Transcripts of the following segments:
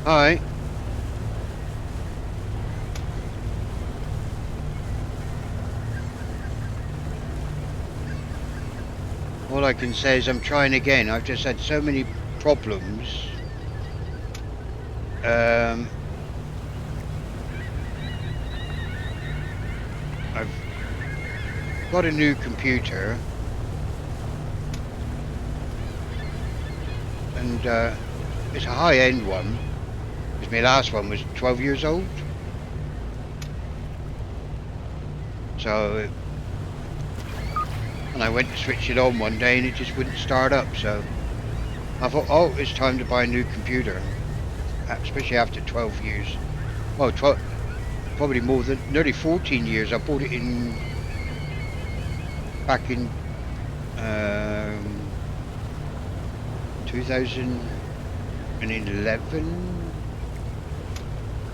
Alright. All I can say is I'm trying again. I've just had so many problems. I've got a new computer. And it's a high-end one. Because my last one was 12 years old. So... And I went to switch it on one day and it just wouldn't start up. So I thought, oh, it's time to buy a new computer. Especially after 12 years. Well, 12... Probably more than nearly 14 years. I bought it back in 2011,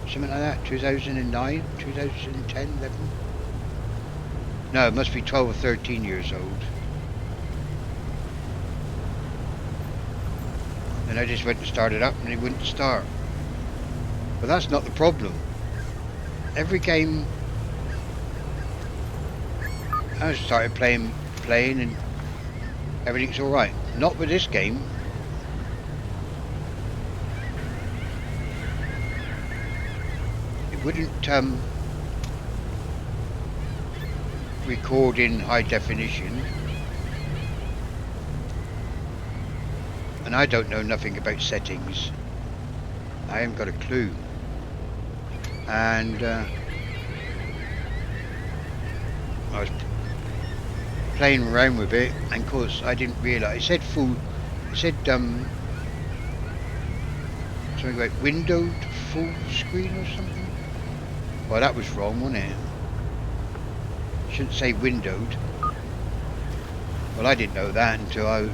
something like that. 2009, 2010, 11. No, it must be 12 or 13 years old. And I just went to start it up and it wouldn't start. But that's not the problem. Every game I started playing and everything's alright. Not with this game. It wouldn't record in high definition. And I don't know nothing about settings. I haven't got a clue. And I was playing around with it, and of course I didn't realise. It said something about windowed full screen or something. Well, that was wrong, wasn't it? Shouldn't say windowed. Well, I didn't know that until I was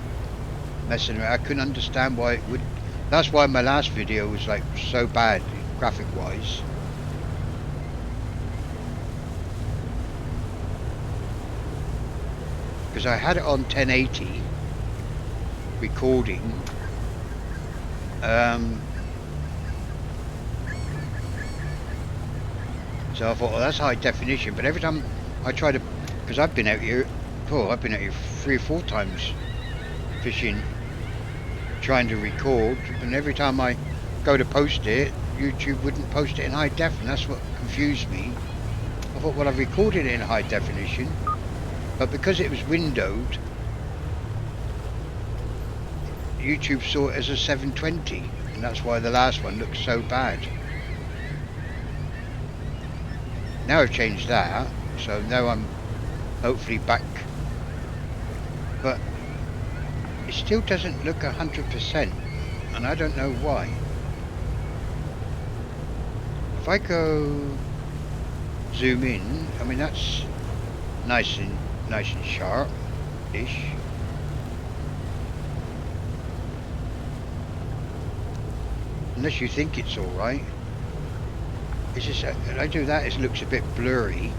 messing around. I couldn't understand why it would. That's why my last video was like so bad graphic wise. Because I had it on 1080 recording. So I thought, well, that's high definition. But every time I try to, because I've been out here 3 or 4 times fishing, trying to record, and every time I go to post it, YouTube wouldn't post it in high def, and that's what confused me. I thought, well, I've recorded it in high definition. But because it was windowed, YouTube saw it as a 720, and that's why the last one looked so bad. Now I've changed that, so now I'm hopefully back. But it still doesn't look 100%, and I don't know why. If I go zoom in, I mean that's nice and sharp-ish. Unless you think it's alright. It's just, when I do that, it looks a bit blurry.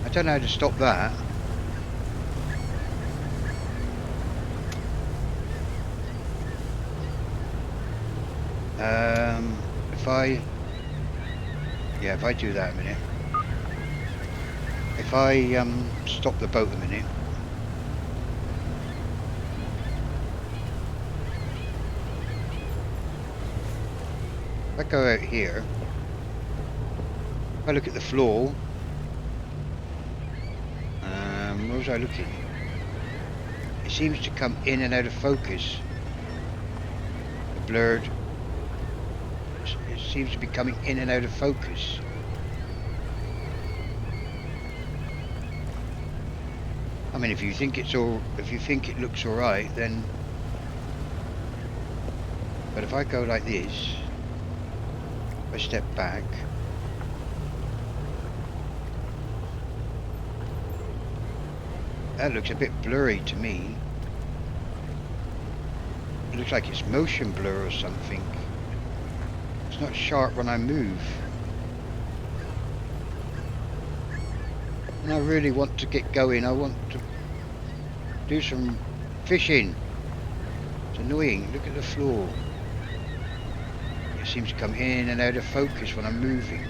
I don't know how to stop that. If I do that a minute. If I stop the boat a minute. If I go out here, if I look at the floor, where was I looking? It seems to come in and out of focus. The blurred, it seems to be coming in and out of focus. I mean, if you think it looks all right, then. But if I go like this, if I step back, that looks a bit blurry to me. It looks like it's motion blur or something. It's not sharp when I move. And I really want to get going. I want to do some fishing. annoying. Look at the floor. It seems to come in and out of focus when I'm moving.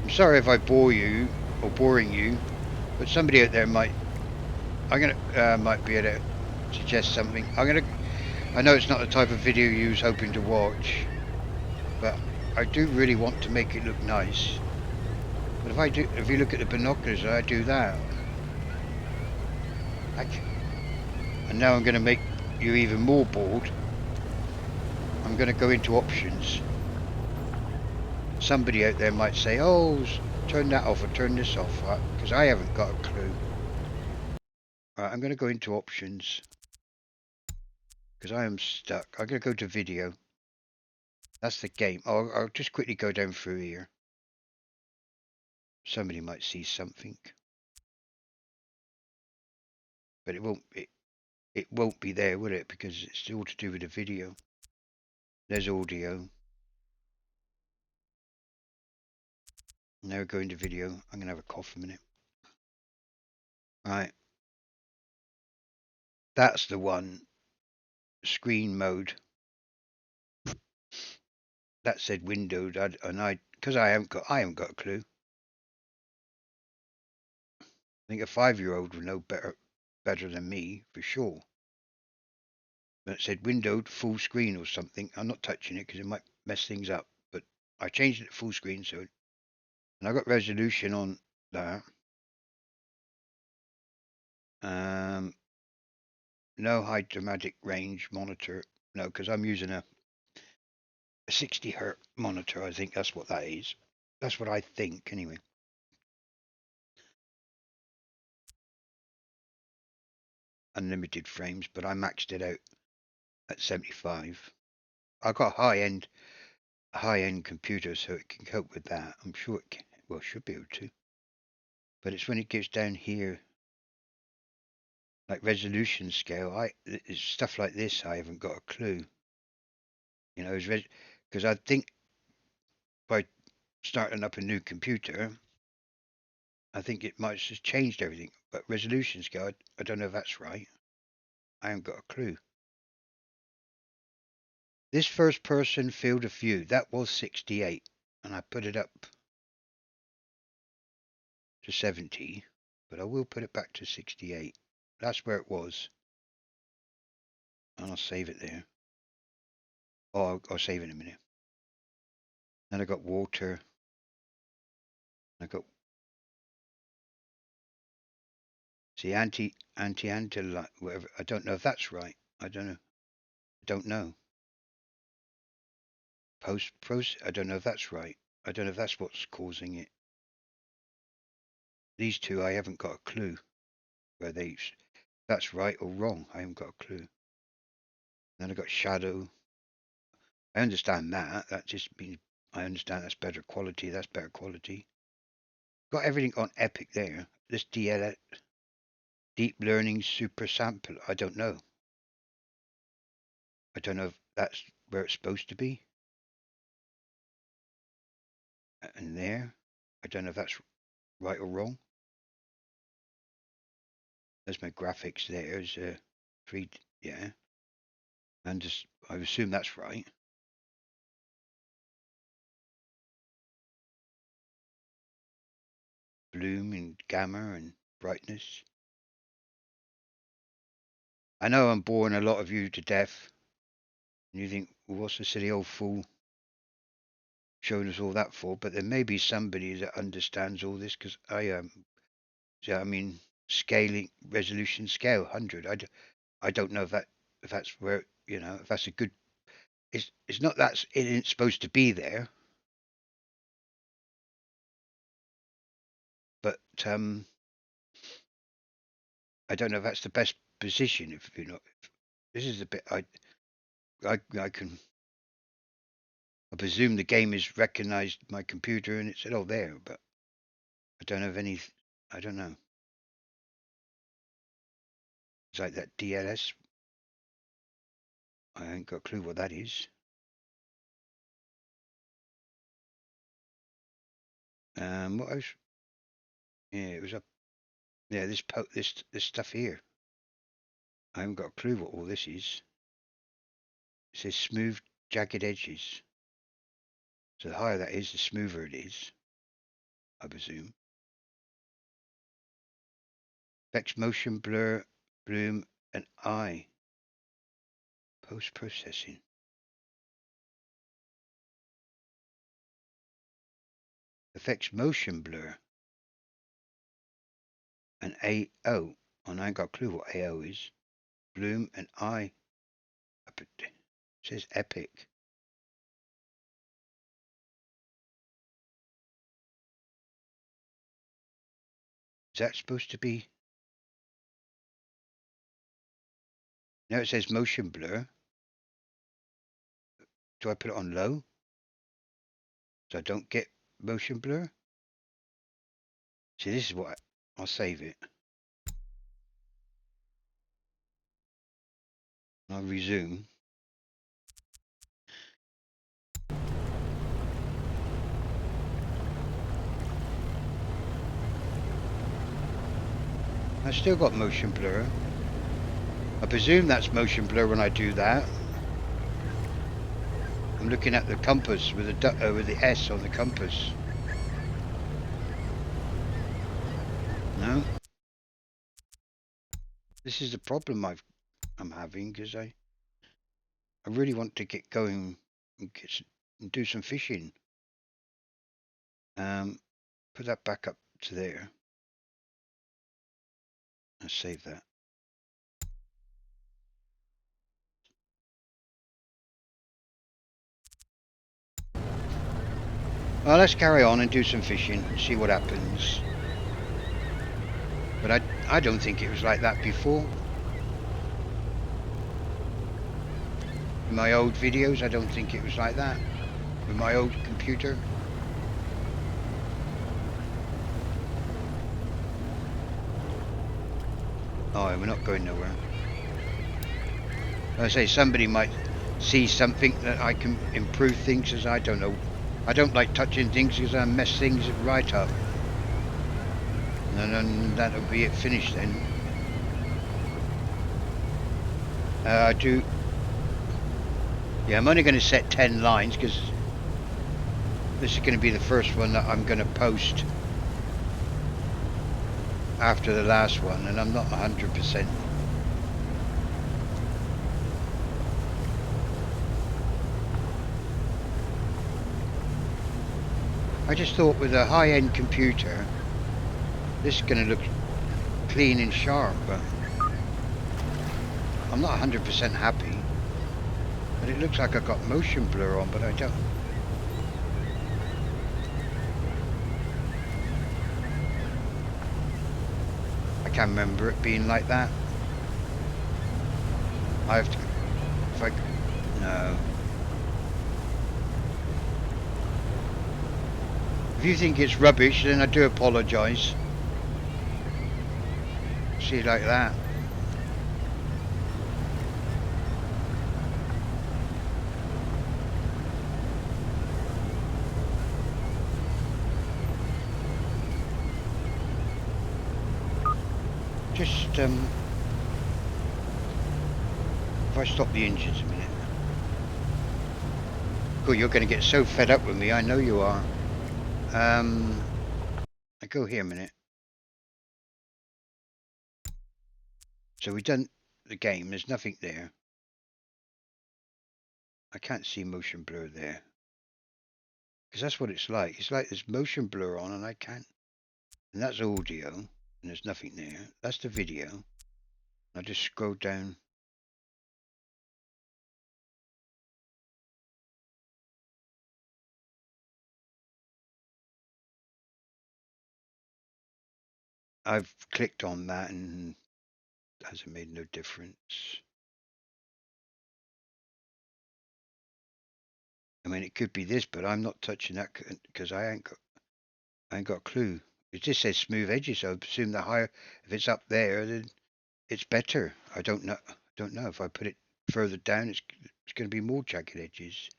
I'm sorry if I bore you or boring you, but somebody out there might might be able to suggest something. I know it's not the type of video you was hoping to watch, but I do really want to make it look nice. But if you look at the binoculars, I do that. And now I'm going to make you even more bored. I'm going to go into options. Somebody out there might say, oh, turn that off or turn this off, because I haven't got a clue. Right, I'm going to go into options because I am stuck. I'm going to go to video. That's the game. I'll just quickly go down through here. Somebody might see something, but it won't be there, will it? Because it's all to do with the video. There's audio. Now go into video. I'm going to have a cough a minute. Right. That's the one. Screen mode. That said windowed, because I haven't got a clue. I think a 5-year-old would know better than me for sure. But it said windowed full screen or something. I'm not touching it because it might mess things up. But I changed it to full screen, and I got resolution on that. No high dramatic range monitor. No, because I'm using a 60 hertz monitor. I think that's what that is. That's what I think, anyway. Unlimited frames, but I maxed it out at 75. I got high-end computer, so it can cope with that. I'm sure it can. Well, should be able to. But it's when it gets down here, like resolution scale. It's stuff like this. I haven't got a clue. You know, because I think by starting up a new computer, I think it might have changed everything. But resolution scale, I don't know if that's right. I haven't got a clue. This first person field of view, that was 68, and I put it up to 70, but I will put it back to 68. That's where it was. And I'll save it there. Oh, I'll save it in a minute. Then I got water. I got see anti whatever. I don't know if that's right. I don't know. I don't know. Post process. I don't know if that's right. I don't know if that's what's causing it. These two, I haven't got a clue where that's right or wrong. I haven't got a clue. Then I got shadow. I understand that. That just means I understand that's better quality. That's better quality. Got everything on Epic there. This DL deep learning super sample. I don't know. I don't know if that's where it's supposed to be. And there, I don't know if that's right or wrong. There's my graphics there. There's 3, yeah. And just, I assume that's right. Bloom and gamma and brightness. I know I'm boring a lot of you to death. And you think, well, what's the silly old fool showing us all that for? But there may be somebody that understands all this because I mean, scaling, resolution scale, 100. I don't know if that's where, if that's a good, it's not that it isn't supposed to be there. But I don't know if that's the best position. If you know, this is a bit. I can. I presume the game has recognised my computer and it said, "Oh, there," but I don't have any. I don't know. It's like that DLS. I ain't got a clue what that is. What else? Yeah, it was up. Yeah, this stuff here. I haven't got a clue what all this is. It says smooth, jagged edges. So the higher that is, the smoother it is, I presume. Effects, motion, blur, bloom, and eye. Post-processing. Affects motion blur. And AO. And I ain't got a clue what AO is. Bloom and eye. It says epic. Is that supposed to be? Now it says motion blur. Do I put it on low? So I don't get motion blur? See, this is what I'll save it. I'll resume. I still got motion blur. I presume that's motion blur when I do that. I'm looking at the compass with the S on the compass. No. This is the problem I'm having because I really want to get going and do some fishing. Put that back up to there. Let's save that. Well, let's carry on and do some fishing and see what happens. But I don't think it was like that before. In my old videos, I don't think it was like that. With my old computer. Oh, we're not going nowhere. I say somebody might see something that I can improve things as I don't know. I don't like touching things because I mess things right up. And then that'll be it finished then. I do. Yeah, I'm only going to set 10 lines because this is going to be the first one that I'm going to post after the last one, and I'm not 100%. I just thought with a high-end computer, this is going to look clean and sharp, but I'm not 100% happy. But it looks like I've got motion blur on, but I don't. I can't remember it being like that. I have to, if I, no. If you think it's rubbish, then I do apologise. See, like that. Just, if I stop the engines a minute. Cool, you're going to get so fed up with me, I know you are. I go here a minute. So we've done the game, there's nothing there. I can't see motion blur there. Because that's what it's like. It's like there's motion blur on and I can't. And that's audio, and there's nothing there. That's the video. I just scroll down. I've clicked on that and it hasn't made no difference. I mean, it could be this, but I'm not touching that because I ain't got a clue. It just says smooth edges, so I presume the higher, if it's up there, then it's better. I don't know. Don't know if I put it further down, it's going to be more jagged edges.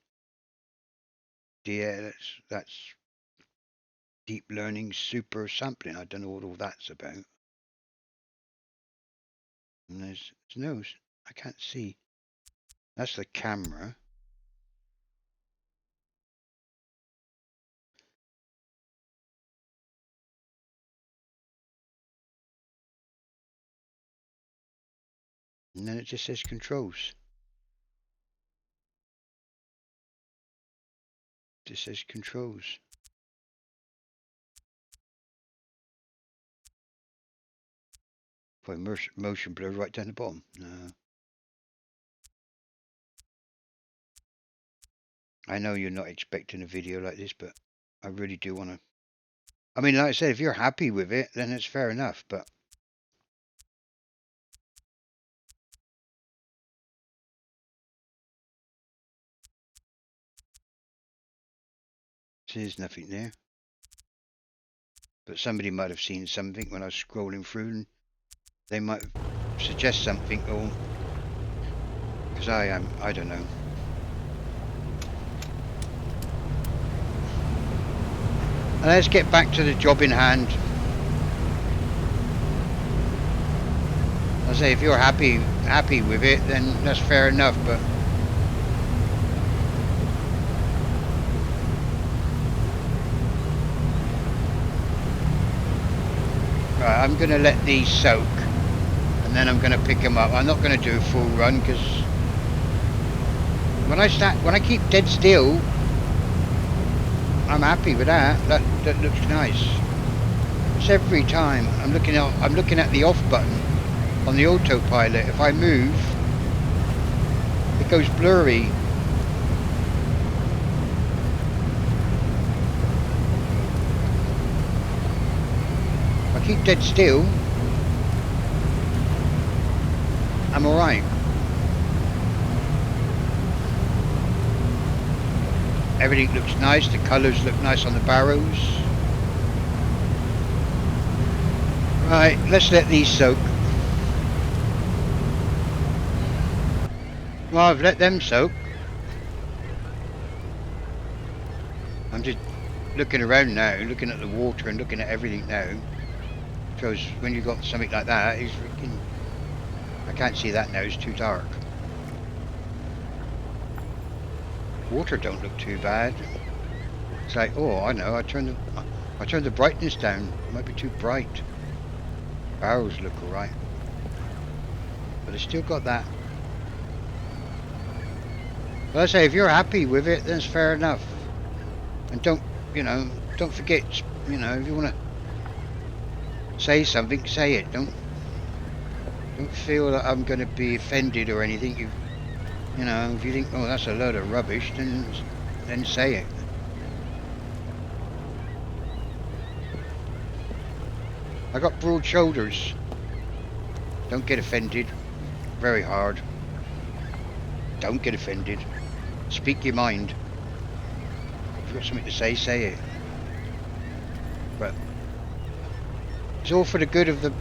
Yeah, that's Deep learning super sampling. I don't know what all that's about. And there's no, I can't see. That's the camera. And then it just says controls. It just says controls. Probably motion blur right down the bottom. No. I know you're not expecting a video like this, but I really do want to. I mean, like I said, if you're happy with it, then it's fair enough, but. See, there's nothing there. But somebody might have seen something when I was scrolling through, and they might suggest something, or. Because I don't know. And let's get back to the job in hand. I say, if you're happy with it, then that's fair enough. But right, I'm going to let these soak, and then I'm going to pick them up. I'm not going to do a full run because when I keep dead still, I'm happy with that. That looks nice. It's every time I'm looking at the off button on the autopilot. If I move, it goes blurry. If I keep dead still, I'm alright. Everything looks nice, the colours look nice on the barrows. Right, let's let these soak. Well, I've let them soak. I'm just looking around now, looking at the water and looking at everything now. Because when you've got something like that, it's freaking... I can't see that now, it's too dark. Water don't look too bad. It's like, oh, I know, I turned the brightness down. It might be too bright. Barrels look alright. But it's still got that. But I say, if you're happy with it, then it's fair enough. And don't forget, if you want to say something, say it. Don't feel that I'm going to be offended or anything. If you think, oh, that's a load of rubbish, then say it. I got broad shoulders. Don't get offended. Very hard. Don't get offended. Speak your mind. If you've got something to say, say it. But it's all for the good of the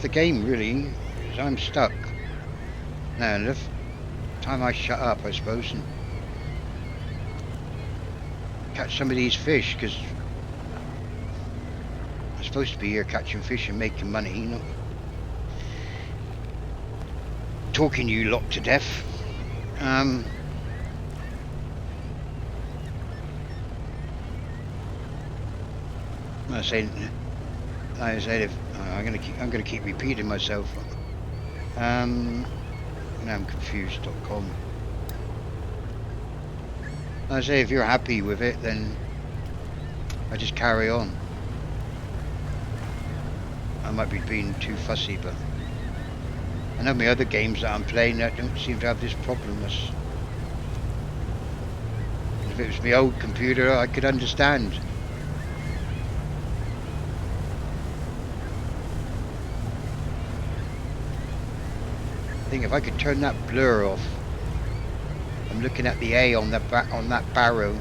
game, really. Because I'm stuck. Now, enough time I shut up, I suppose, and catch some of these fish, because I'm supposed to be here catching fish and making money, not talking you lot to death. I said, I'm gonna keep repeating myself. Now I'm confused.com. I say, if you're happy with it, then I just carry on. I might be being too fussy, but I know my other games that I'm playing that don't seem to have this problem. If it was my old computer, I could understand. I think if I could turn that blur off. I'm looking at the A on that barrow.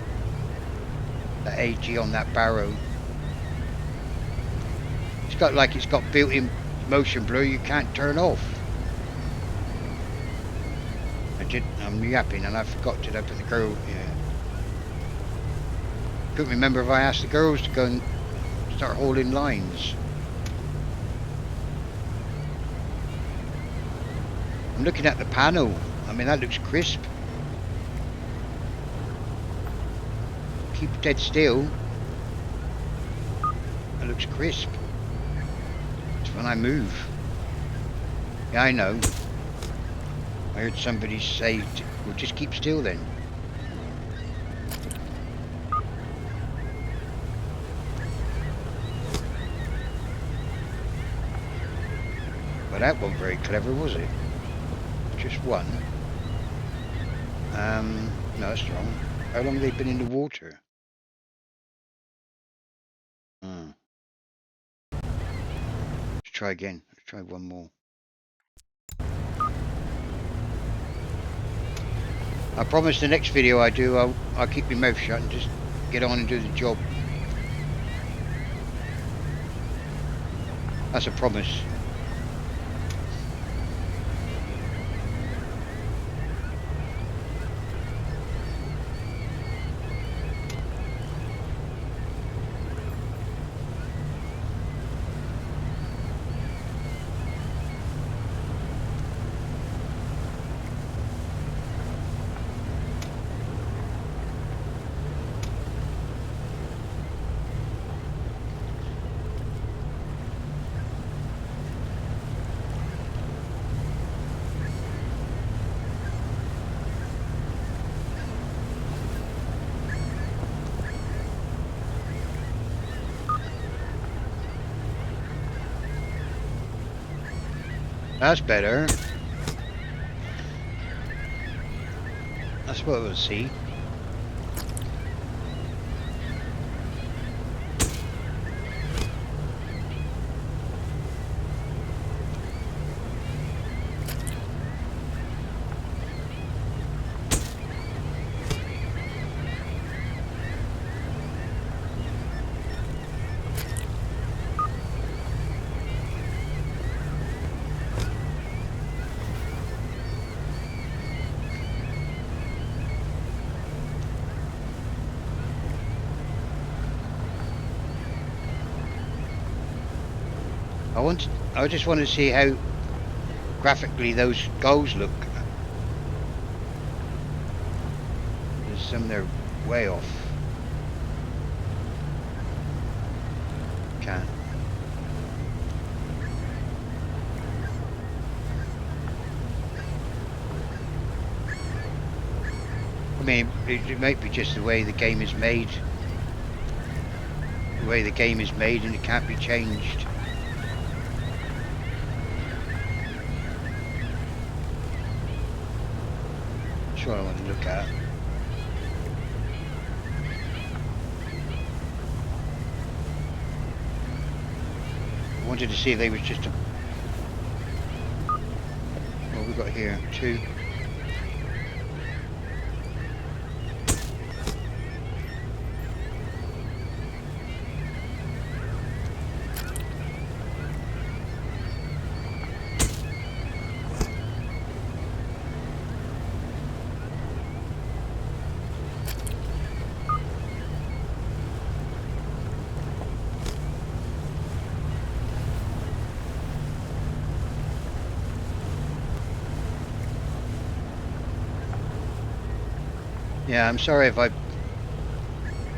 The AG on that barrow. It's got built-in motion blur you can't turn off. I'm yapping and I forgot to put the girl. Yeah. Couldn't remember if I asked the girls to go and start hauling lines. I'm looking at the panel. I mean, that looks crisp. Keep dead still. That looks crisp. It's when I move. Yeah, I know. I heard somebody say, well, just keep still then. Well, that wasn't very clever, was it? Just one. No, that's wrong. How long have they been in the water? Let's try again. Let's try one more. I promise the next video I do, I'll keep my mouth shut and just get on and do the job. That's a promise. That's better. That's what we'll see. I just want to see how graphically those goals look. There's some they're way off. Can't. I mean, it might be just the way the game is made. The way the game is made, and it can't be changed. That's what I want to look at. I wanted to see if they was just a... What we got here? 2. Yeah, I'm sorry if I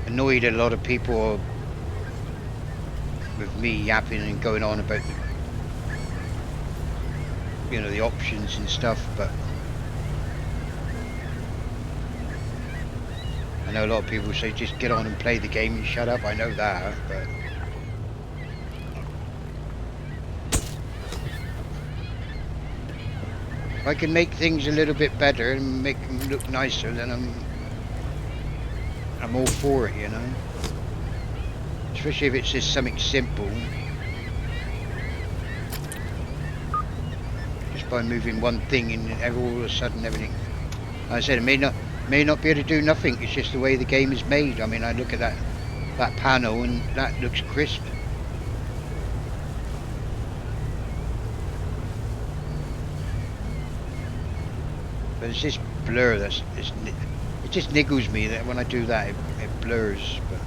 annoyed a lot of people with me yapping and going on about the, you know, the options and stuff, but I know a lot of people say just get on and play the game and shut up. I know that, but if I can make things a little bit better and make them look nicer, then I'm all for it, you know. Especially if it's just something simple. Just by moving one thing and all of a sudden everything. Like I said, it may not be able to do nothing. It's just the way the game is made. I mean, I look at that panel and that looks crisp. But it's this blur it just niggles me that when I do that it blurs. But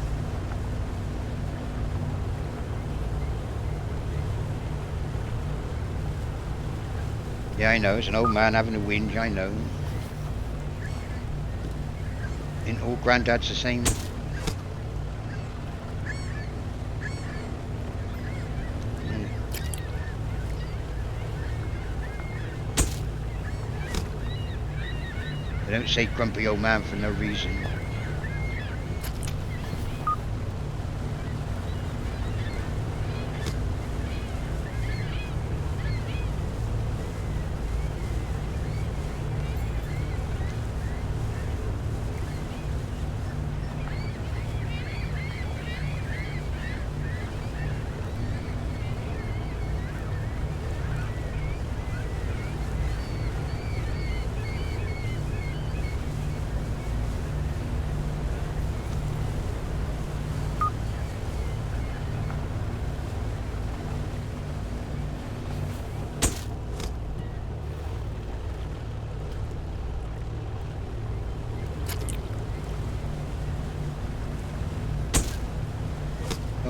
Yeah, I know. It's an old man having a whinge, I know. Ain't all granddads the same? They don't say grumpy old man for no reason.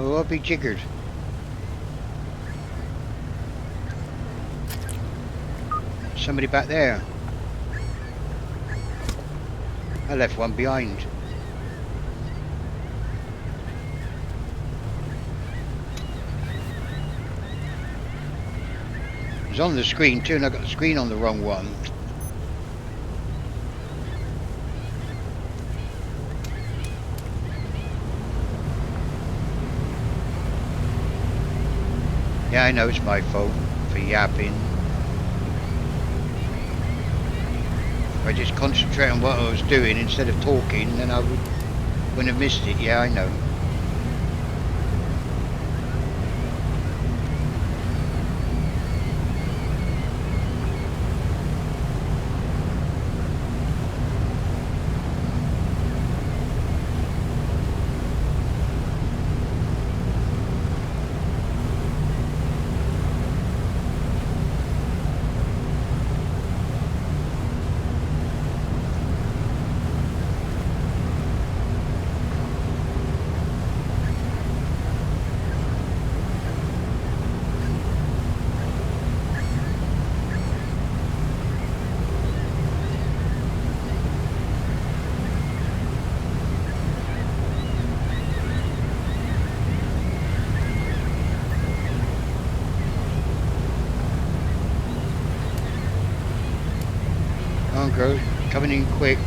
Oh, I'll be jiggered. Somebody back there. I left one behind. It's on the screen too, and I got the screen on the wrong one. Yeah, I know it's my fault for yapping. If I just concentrate on what I was doing instead of talking, then I wouldn't have missed it. Yeah, I know. Come on, girl. Coming in quick.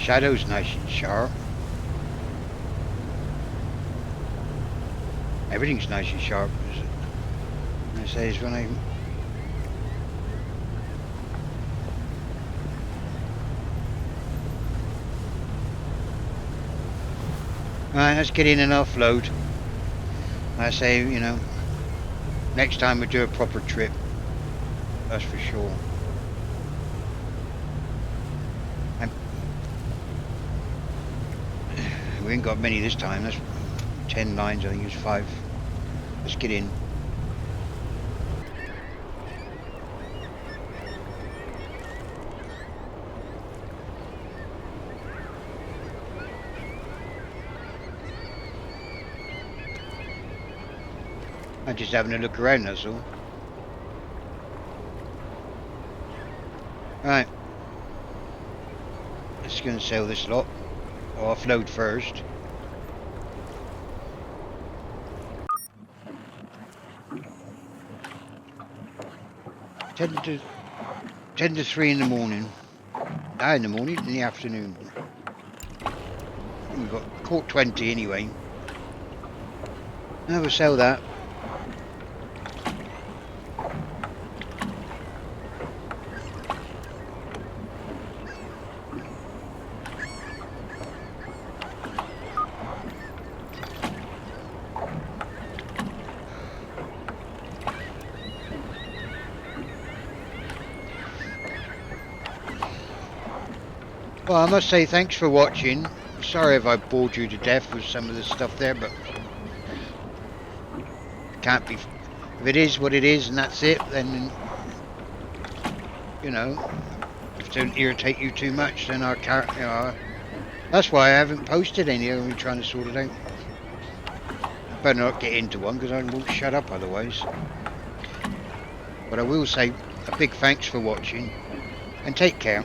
Shadow's nice and sharp. Everything's nice and sharp. I say is when I. Right, let's get in and offload. I say, you know, next time we do a proper trip. That's for sure. We ain't got many this time. That's 10 lines. I think it's 5. Let's get in. I'm just having a look around, that's all. Right. Just going to sell this lot. Or offload first. Ten to 3 in the morning. In the morning, in the afternoon. We've got caught 20 anyway. Now we'll sell that. Well, I must say thanks for watching. Sorry if I bored you to death with some of the stuff there, but can't be. If it is what it is and that's it, then, you know, if it don't irritate you too much, then our character, you know, that's why I haven't posted any. I'm really trying to sort it out. I better not get into one because I won't shut up otherwise. But I will say a big thanks for watching and take care.